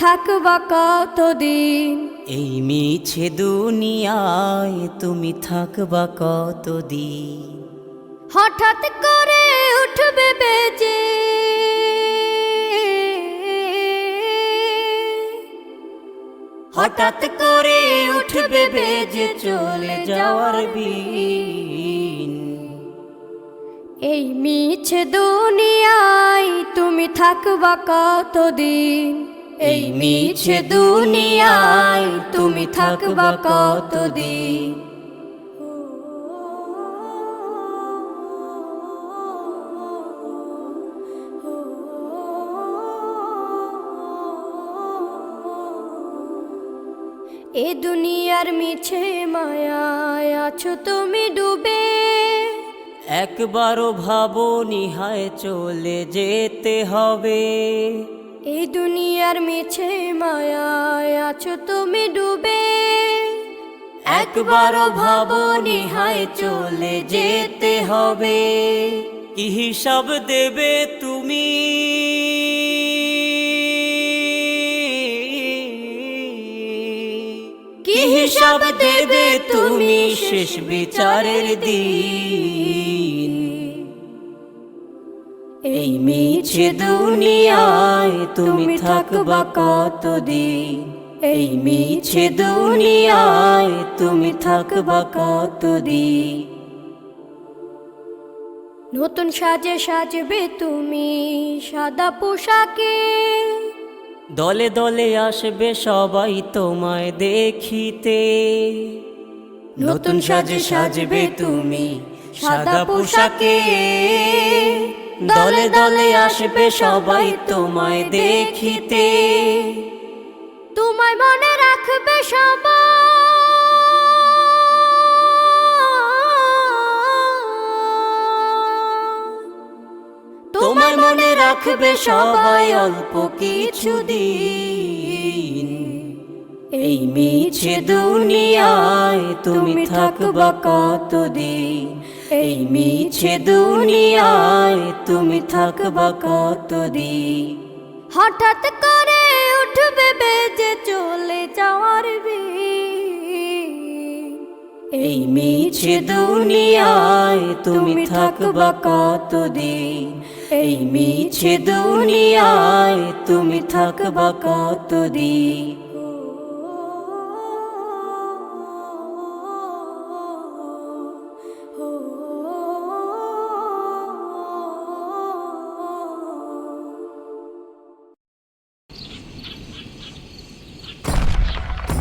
থাকবা কতদিন? এই মিছে দুনিয়ায় তুমি থাকবা কতদিন? হঠাৎ করে উঠবে বেজে হঠাৎ করে উঠবে বেজে চলে যাওয়ার বিন। এই মিছে দুনিয়ায় তুমি থাকবা কতদিন? এই মিছে দুনিয়ায় তুমি থাকবা কতদিন? এ দুনিয়ার মিছে মায়ায় আছো তুমি ডুবে, একবারও ভাবো নিহায় চলে যেতে হবে। এই দুনিয়ার মিছে মায়ায় আছো তুমি ডুবে, একবারও ভাবো নিহায় চলে যেতে হবে। কি হিসাব দেবে তুমি? কি হিসাব দেবে তুমি শেষ বিচারের দিন? এই মিছে দুনিয়ায় তুমি থাকবা কতদিন? এই মিছে দুনিয়ায় তুমি থাকবা কতদিন? নতুন সাজে সাজবে তুমি সাদা পোশাকে, দলে দলে আসবে সবাই তোমায় দেখিতে। নতুন সাজে সাজবে তুমি সাদা পোশাকে, দলে দলে আসবে সবাই তোমায় দেখিতে। তোমায় মনে রাখবে সবাই, তোমায় মনে রাখবে সবাই অল্প কিছু দিন। এই মিছে দুনিয়ায় তুমি থাকবা কতদিন? এই মিছে দুনিয়ায় তুমি থাকবা কতদিন? হঠাৎ করে উঠবে বেজে চলে যাওয়ার বিন। এই মিছে দুনিয়ায় তুমি থাকবা কতদিন? এই মিছে দুনিয়ায় তুমি থাকবা কতদিন?